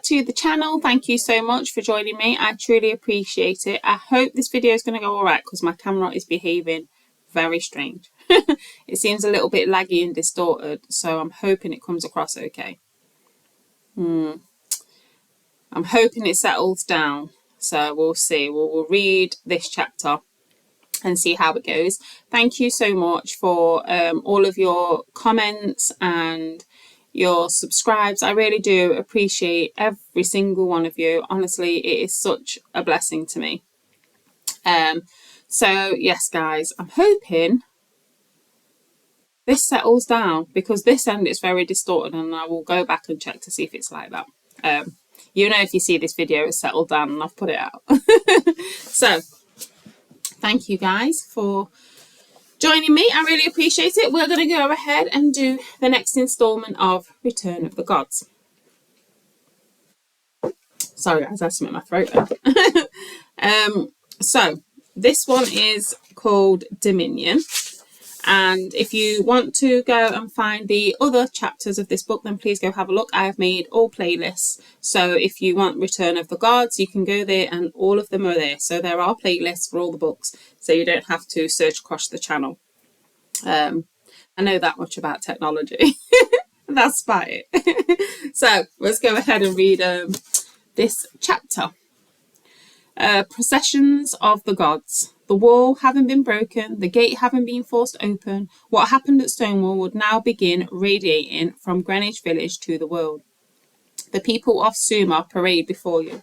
to the channel. Thank you so much for joining me. I truly appreciate it. I hope this video is going to go all right because my camera is behaving very strange. It seems a little bit laggy and distorted, so I'm hoping it comes across okay. I'm hoping it settles down, so we'll see. We'll read this chapter and see how it goes. Thank you so much for all of your comments and your subscribes. I really do appreciate every single one of you. Honestly, it is such a blessing to me. So yes, guys, I'm hoping this settles down because this end is very distorted, and I will go back and check to see if it's like that. You know, if you see this video, it's settled down and I've put it out. So thank you guys for joining me. I really appreciate it. We're going to go ahead and do the next installment of Return of the Gods. Sorry guys, I had something in my throat there. So this one is called Dominion. And if you want to go and find the other chapters of this book, then please go have a look. I have made all playlists. So if you want Return of the Gods, you can go there and all of them are there. So there are playlists for all the books. So you don't have to search across the channel. I know that much about technology. That's about it. So let's go ahead and read this chapter. Processions of the Gods. The wall having been broken, the gate having been forced open, what happened at Stonewall would now begin radiating from Greenwich Village to the world. The people of Sumer parade before you.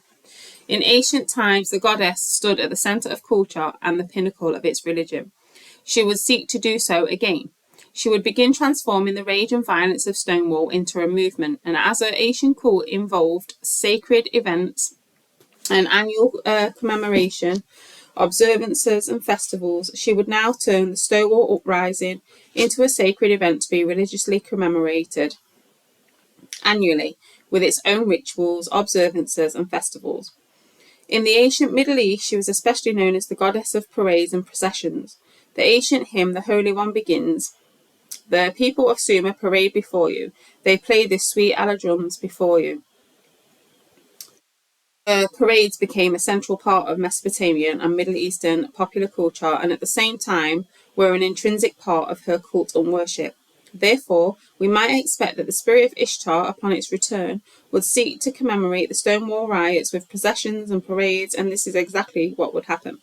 In ancient times, the goddess stood at the centre of culture and the pinnacle of its religion. She would seek to do so again. She would begin transforming the rage and violence of Stonewall into a movement, and as her ancient cult involved sacred events, an annual commemoration, observances and festivals, she would now turn the Stonewall Uprising into a sacred event to be religiously commemorated annually with its own rituals, observances and festivals. In the ancient Middle East, she was especially known as the goddess of parades and processions. The ancient hymn, The Holy One, begins, "The people of Sumer parade before you. They play this sweet ala drums before you." Parades became a central part of Mesopotamian and Middle Eastern popular culture, and at the same time were an intrinsic part of her cult and worship. Therefore, we might expect that the spirit of Ishtar, upon its return, would seek to commemorate the Stonewall riots with processions and parades, and this is exactly what would happen.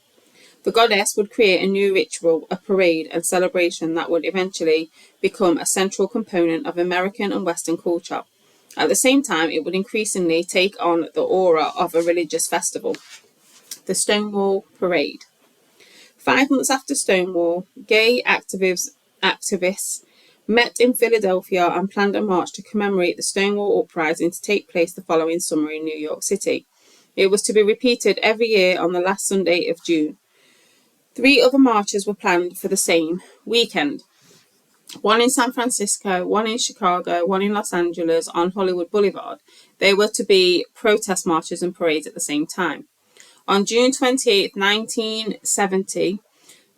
The goddess would create a new ritual, a parade and celebration that would eventually become a central component of American and Western culture. At the same time, it would increasingly take on the aura of a religious festival. The Stonewall Parade. 5 months after Stonewall, gay activists met in Philadelphia and planned a march to commemorate the Stonewall Uprising to take place the following summer in New York City. It was to be repeated every year on the last Sunday of June. 3 other marches were planned for the same weekend. 1 in San Francisco, 1 in Chicago, 1 in Los Angeles on Hollywood Boulevard. They were to be protest marches and parades at the same time. On June 28, 1970,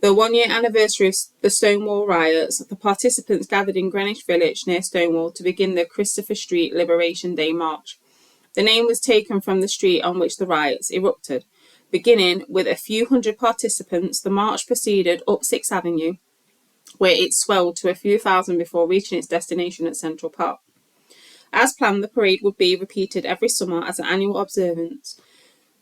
the 1-year anniversary of the Stonewall riots, the participants gathered in Greenwich Village near Stonewall to begin the Christopher Street Liberation Day March. The name was taken from the street on which the riots erupted. Beginning with a few hundred participants, the march proceeded up 6th Avenue, where it swelled to a few thousand before reaching its destination at Central Park. As planned, the parade would be repeated every summer as an annual observance.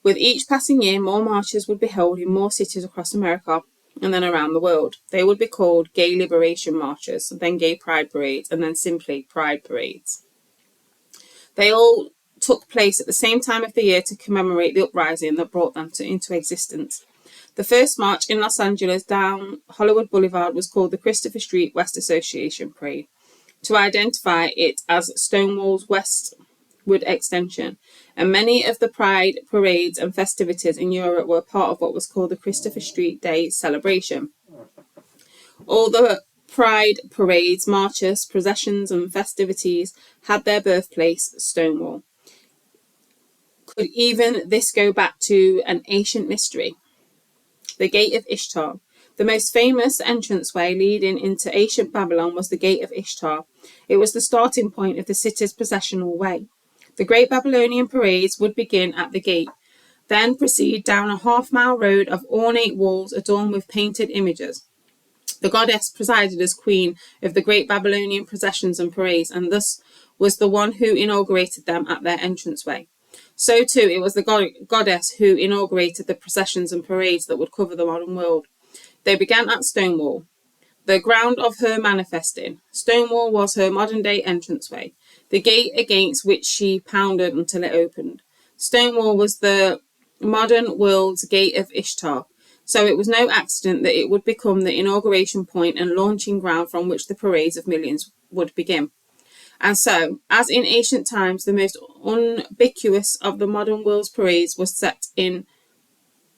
With each passing year, more marches would be held in more cities across America and then around the world. They would be called Gay Liberation Marches, then Gay Pride Parades, and then simply Pride Parades. They all took place at the same time of the year to commemorate the uprising that brought them into existence. The first march in Los Angeles down Hollywood Boulevard was called the Christopher Street West Association Parade, to identify it as Stonewall's westward extension, and many of the pride parades and festivities in Europe were part of what was called the Christopher Street Day celebration. All the pride parades, marches, processions and festivities had their birthplace, Stonewall. Could even this go back to an ancient mystery? The Gate of Ishtar. The most famous entranceway leading into ancient Babylon was the Gate of Ishtar. It was the starting point of the city's processional way. The Great Babylonian parades would begin at the gate, then proceed down a half-mile road of ornate walls adorned with painted images. The goddess presided as queen of the Great Babylonian processions and parades, and thus was the one who inaugurated them at their entranceway. So too, it was the goddess who inaugurated the processions and parades that would cover the modern world. They began at Stonewall, the ground of her manifesting. Stonewall was her modern-day entranceway, the gate against which she pounded until it opened. Stonewall was the modern world's gate of Ishtar, so it was no accident that it would become the inauguration point and launching ground from which the parades of millions would begin. And so, as in ancient times, the most ubiquitous of the modern world's parades was set in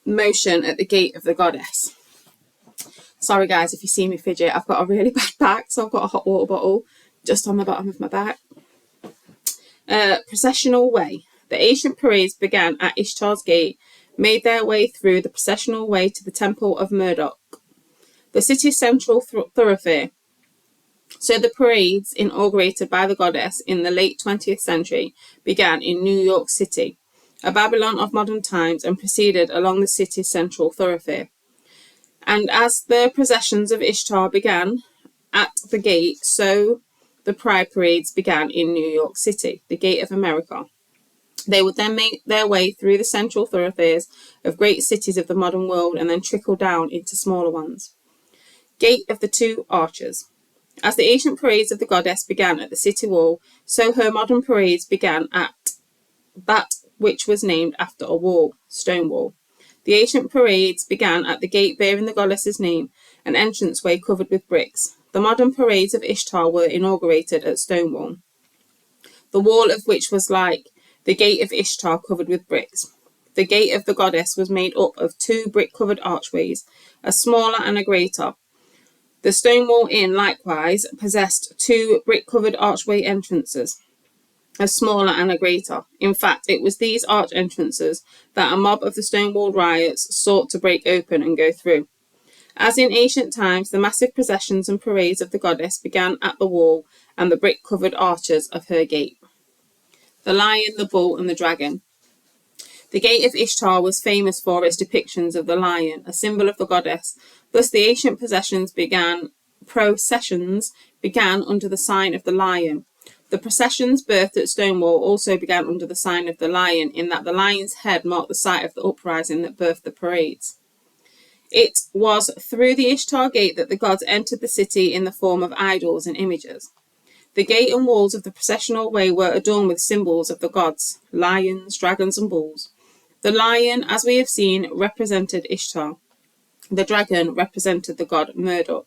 motion at the gate of the goddess. Sorry guys if you see me fidget, I've got a really bad back, so I've got a hot water bottle just on the bottom of my back. Processional way. The ancient parades began at Ishtar's gate, made their way through the processional way to the Temple of Marduk, the city's central thoroughfare. So the parades, inaugurated by the goddess in the late 20th century, began in New York City, a Babylon of modern times, and proceeded along the city's central thoroughfare. And as the processions of Ishtar began at the gate, so the pride parades began in New York City, the gate of America. They would then make their way through the central thoroughfares of great cities of the modern world and then trickle down into smaller ones. Gate of the Two Arches. As the ancient parades of the goddess began at the city wall, so her modern parades began at that which was named after a wall, Stonewall. The ancient parades began at the gate bearing the goddess's name, an entranceway covered with bricks. The modern parades of Ishtar were inaugurated at Stonewall, the wall of which was like the gate of Ishtar covered with bricks. The gate of the goddess was made up of two brick-covered archways, a smaller and a greater. The Stonewall Inn likewise possessed two brick-covered archway entrances, a smaller and a greater. In fact, it was these arch entrances that a mob of the Stonewall riots sought to break open and go through. As in ancient times, the massive processions and parades of the goddess began at the wall and the brick-covered arches of her gate. The lion, the bull, and the dragon. The gate of Ishtar was famous for its depictions of the lion, a symbol of the goddess. Thus, the ancient processions began under the sign of the lion. The processions birthed at Stonewall also began under the sign of the lion, in that the lion's head marked the site of the uprising that birthed the parades. It was through the Ishtar gate that the gods entered the city in the form of idols and images. The gate and walls of the processional way were adorned with symbols of the gods, lions, dragons, and bulls. The lion, as we have seen, represented Ishtar. The dragon represented the god Marduk,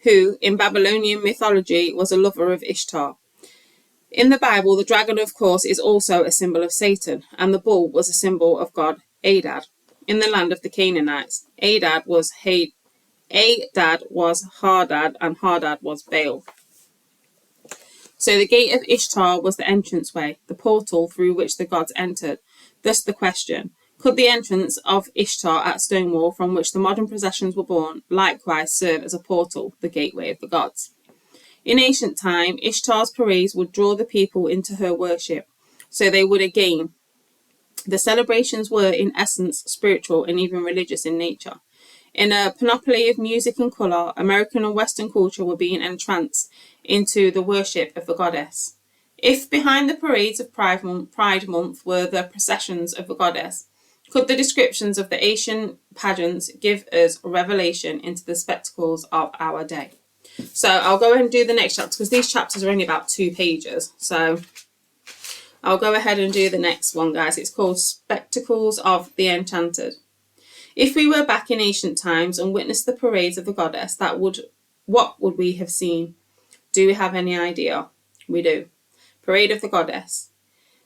who, in Babylonian mythology, was a lover of Ishtar. In the Bible, the dragon, of course, is also a symbol of Satan, and the bull was a symbol of god Adad. In the land of the Canaanites, Adad was Hardad, and Hardad was Baal. So the gate of Ishtar was the entranceway, the portal through which the gods entered. Thus the question, could the entrance of Ishtar at Stonewall, from which the modern processions were born, likewise serve as a portal, the gateway of the gods? In ancient time, Ishtar's parades would draw the people into her worship, so they would again. The celebrations were, in essence, spiritual and even religious in nature. In a panoply of music and colour, American and Western culture were being entranced into the worship of the goddess. If behind the parades of Pride Month were the processions of the goddess, could the descriptions of the ancient pageants give us a revelation into the spectacles of our day? So I'll go ahead and do the next chapter, because these chapters are only about 2 pages. So I'll go ahead and do the next one, guys. It's called Spectacles of the Enchanted. If we were back in ancient times and witnessed the parades of the goddess, what would we have seen? Do we have any idea? We do. Parade of the goddess.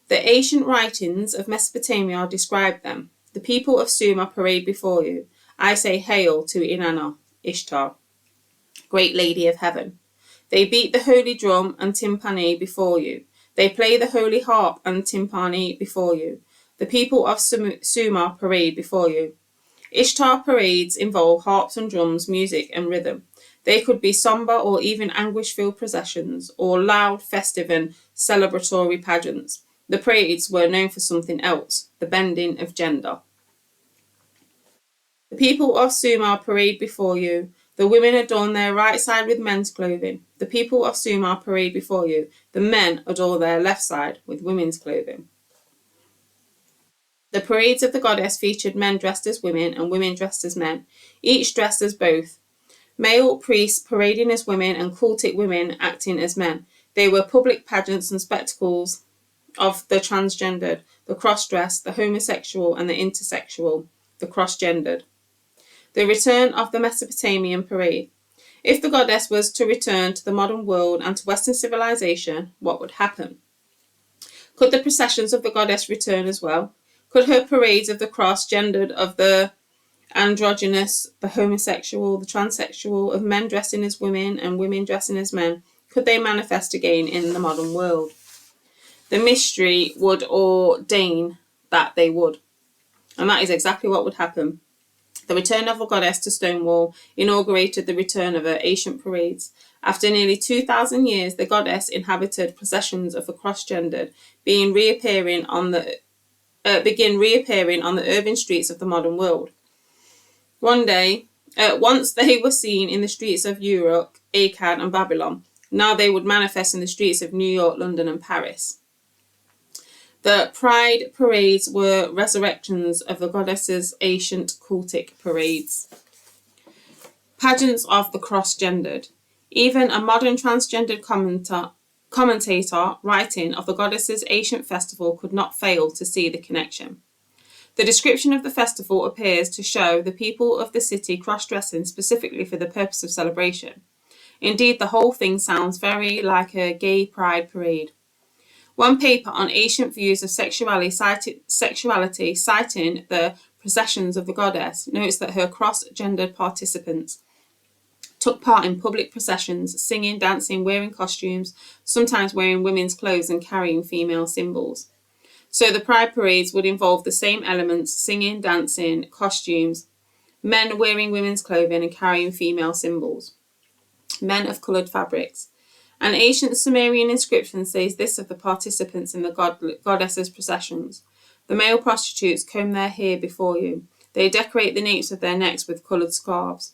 The ancient writings of Mesopotamia describe them. The people of Sumer parade before you. I say hail to Inanna, Ishtar, great lady of heaven. They beat the holy drum and timpani before you. They play the holy harp and timpani before you. The people of Sumer parade before you. Ishtar parades involve harps and drums, music and rhythm. They could be sombre or even anguish-filled processions, or loud, festive and celebratory pageants. The parades were known for something else, the bending of gender. The people of Sumer parade before you. The women adorn their right side with men's clothing. The people of Sumer parade before you. The men adorn their left side with women's clothing. The parades of the goddess featured men dressed as women and women dressed as men, each dressed as both. Male priests parading as women and cultic women acting as men. They were public pageants and spectacles of the transgendered, the cross-dressed, the homosexual and the intersexual, the cross-gendered. The return of the Mesopotamian parade. If the goddess was to return to the modern world and to Western civilization, what would happen? Could the processions of the goddess return as well? Could her parades of the cross-gendered, of the androgynous, the homosexual, the transsexual, of men dressing as women and women dressing as men, could they manifest again in the modern world? The mystery would ordain that they would. And that is exactly what would happen. The return of the goddess to Stonewall inaugurated the return of her ancient parades. After nearly 2,000 years, the goddess inhabited processions of the cross-gendered, begin reappearing on the urban streets of the modern world. Once they were seen in the streets of Uruk, Akkad, and Babylon. Now they would manifest in the streets of New York, London, and Paris. The Pride parades were resurrections of the goddess's ancient cultic parades. Pageants of the cross-gendered. Even a modern transgendered commentator writing of the goddess's ancient festival could not fail to see the connection. The description of the festival appears to show the people of the city cross-dressing specifically for the purpose of celebration. Indeed, the whole thing sounds very like a gay pride parade. One paper on ancient views of sexuality, citing the processions of the goddess, notes that her cross-gendered participants took part in public processions, singing, dancing, wearing costumes, sometimes wearing women's clothes and carrying female symbols. So the pride parades would involve the same elements: singing, dancing, costumes, men wearing women's clothing and carrying female symbols, men of coloured fabrics. An ancient Sumerian inscription says this of the participants in the goddess's processions: the male prostitutes comb their hair before you. They decorate the napes of their necks with coloured scarves.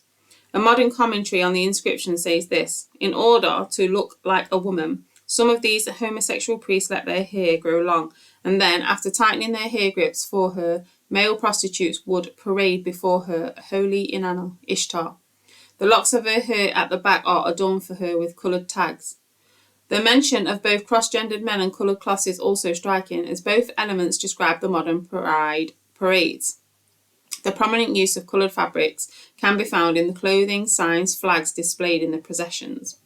A modern commentary on the inscription says this: in order to look like a woman, some of these homosexual priests let their hair grow long, and then, after tightening their hair grips for her, male prostitutes would parade before her, holy Inanna, Ishtar. The locks of her hair at the back are adorned for her with coloured tags. The mention of both cross-gendered men and coloured cloths is also striking, as both elements describe the modern pride parades. The prominent use of coloured fabrics can be found in the clothing, signs, flags displayed in the processions.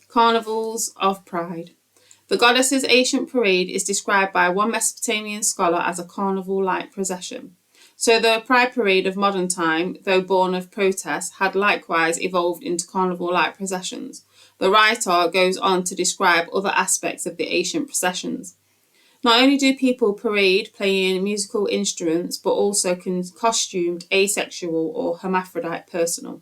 Carnivals of Pride. The goddess's ancient parade is described by one Mesopotamian scholar as a carnival-like procession. So the pride parade of modern time, though born of protest, had likewise evolved into carnival-like processions. The writer goes on to describe other aspects of the ancient processions. Not only do people parade playing musical instruments, but also costumed asexual or hermaphrodite personnel.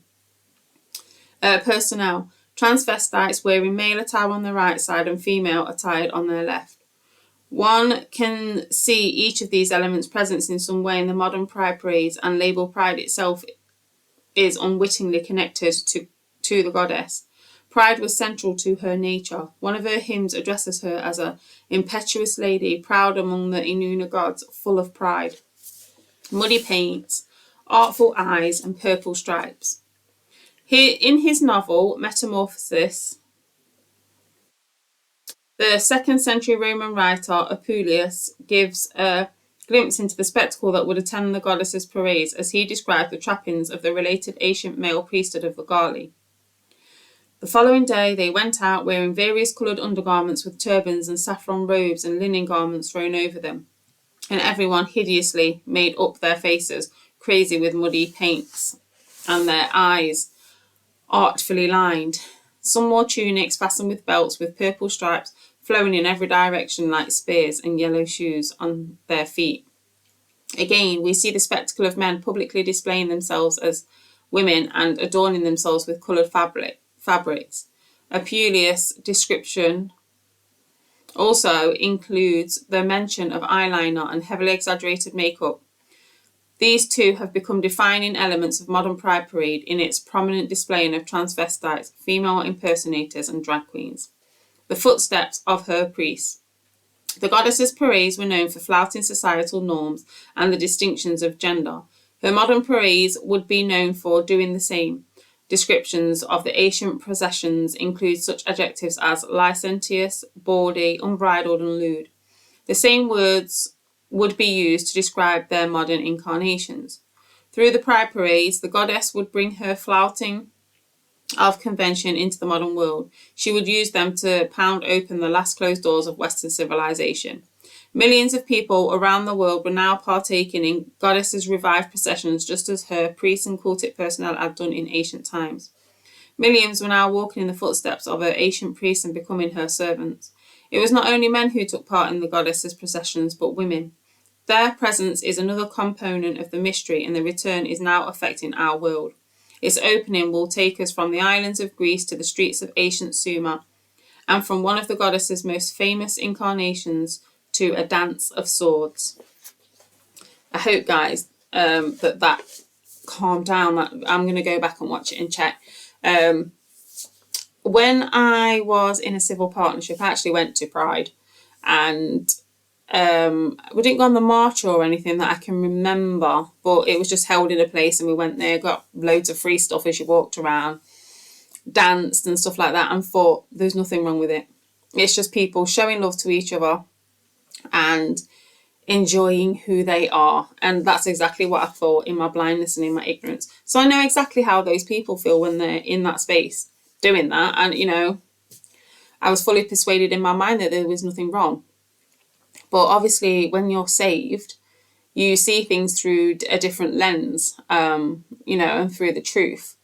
Transvestites wearing male attire on the right side and female attired on their left. One can see each of these elements present in some way in the modern pride parades, and label pride itself is unwittingly connected to the goddess. Pride was central to her nature. One of her hymns addresses her as an impetuous lady, proud among the Inanna gods, full of pride. Muddy paints, artful eyes, and purple stripes. Here, in his novel Metamorphosis, the 2nd century Roman writer Apuleius gives a glimpse into the spectacle that would attend the goddess's parades, as he described the trappings of the related ancient male priesthood of the Gali. The following day they went out wearing various coloured undergarments with turbans and saffron robes and linen garments thrown over them, and everyone hideously made up their faces, crazy with muddy paints, and their eyes artfully lined. Some wore tunics fastened with belts with purple stripes flowing in every direction like spears, and yellow shoes on their feet. Again, we see the spectacle of men publicly displaying themselves as women and adorning themselves with coloured fabrics. Apuleius' description also includes the mention of eyeliner and heavily exaggerated makeup. These two have become defining elements of modern Pride Parade in its prominent displaying of transvestites, female impersonators, and drag queens. The footsteps of her priests. The goddess's parades were known for flouting societal norms and the distinctions of gender. Her modern parades would be known for doing the same. Descriptions of the ancient processions include such adjectives as licentious, bawdy, unbridled, and lewd. The same words would be used to describe their modern incarnations. Through the pride parades, the goddess would bring her flouting of convention into the modern world. She would use them to pound open the last closed doors of Western civilization. Millions of people around the world were now partaking in goddesses' revived processions, just as her priests and cultic personnel had done in ancient times. Millions were now walking in the footsteps of her ancient priests and becoming her servants. It was not only men who took part in the goddesses' processions, but women. Their presence is another component of the mystery, and the return is now affecting our world. Its opening will take us from the islands of Greece to the streets of ancient Sumer, and from one of the goddess's most famous incarnations to a dance of swords. I hope, guys, that calmed down. I'm going to go back and watch it and check. When I was in a civil partnership, I actually went to Pride, and we didn't go on the march or anything that I can remember, but it was just held in a place, and we went there, got loads of free stuff as you walked around, danced and stuff like that, and thought there's nothing wrong with it. It's just people showing love to each other and enjoying who they are. And that's exactly what I thought in my blindness and in my ignorance. So I know exactly how those people feel when they're in that space doing that. And, you know, I was fully persuaded in my mind that there was nothing wrong. But obviously, when you're saved, you see things through a different lens, you know, and through the truth.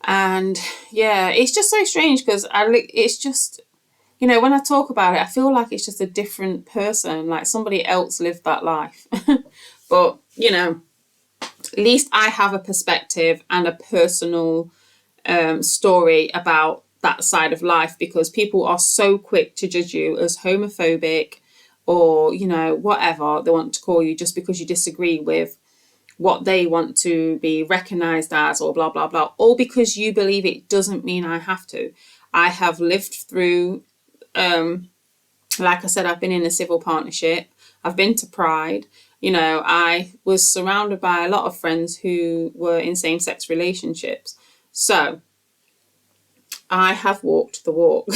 And yeah, it's just so strange because it's just, you know, when I talk about it, I feel like it's just a different person, like somebody else lived that life. But, you know, at least I have a perspective and a personal story about that side of life, because people are so quick to judge you as homophobic or, you know, whatever they want to call you just because you disagree with what they want to be recognised as, or blah, blah, blah. All because you believe it doesn't mean I have to. I have lived through, like I said, I've been in a civil partnership. I've been to Pride. You know, I was surrounded by a lot of friends who were in same-sex relationships. So I have walked the walk.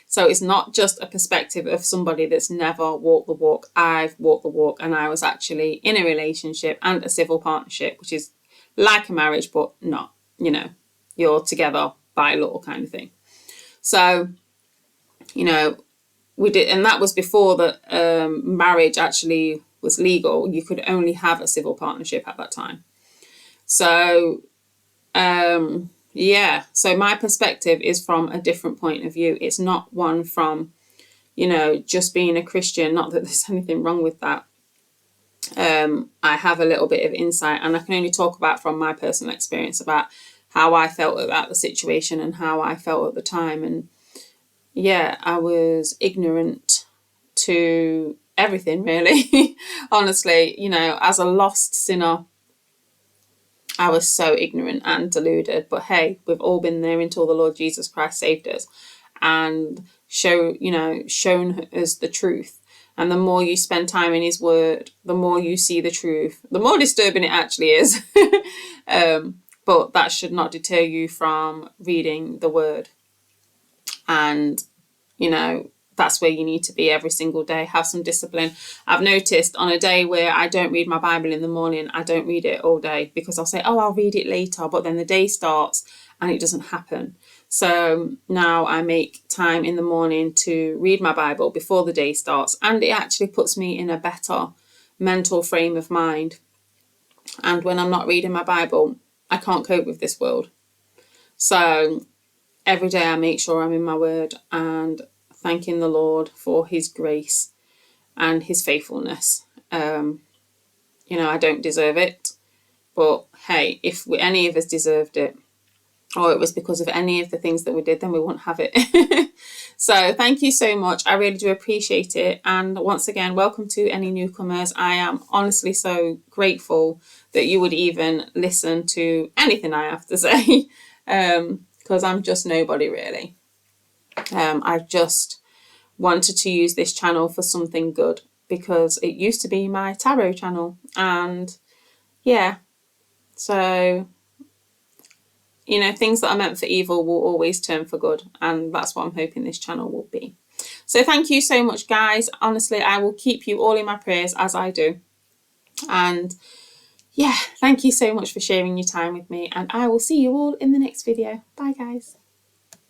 So it's not just a perspective of somebody that's never walked the walk. I've walked the walk, and I was actually in a relationship and a civil partnership, which is like a marriage, but not, you know, you're together by law kind of thing. So, you know, we did, and that was before that marriage actually was legal. You could only have a civil partnership at that time. So, yeah, so my perspective is from a different point of view. It's not one from, you know, just being a Christian. Not that there's anything wrong with that. I have a little bit of insight, and I can only talk about from my personal experience about how I felt about the situation and how I felt at the time. And yeah, I was ignorant to everything, really. Honestly, you know, as a lost sinner, I was so ignorant and deluded. But hey, we've all been there until the Lord Jesus Christ saved us and shown us the truth. And the more you spend time in his word, the more you see the truth, the more disturbing it actually is. But that should not deter you from reading the word. And, you know, that's where you need to be every single day. Have some discipline. I've noticed on a day where I don't read my Bible in the morning, I don't read it all day, because I'll say, oh, I'll read it later. But then the day starts and it doesn't happen. So now I make time in the morning to read my Bible before the day starts. And it actually puts me in a better mental frame of mind. And when I'm not reading my Bible, I can't cope with this world. So every day I make sure I'm in my word and thanking the Lord for his grace and his faithfulness. You know, I don't deserve it, but hey, if any of us deserved it, or it was because of any of the things that we did, then we wouldn't have it. So thank you so much. I really do appreciate it. And once again, welcome to any newcomers. I am honestly so grateful that you would even listen to anything I have to say, because I'm just nobody really. I've just wanted to use this channel for something good, because it used to be my tarot channel. And yeah, so you know, things that are meant for evil will always turn for good. And that's what I'm hoping this channel will be. So thank you so much, guys. Honestly, I will keep you all in my prayers, as I do. And yeah, thank you so much for sharing your time with me. And I will see you all in the next video. Bye, guys.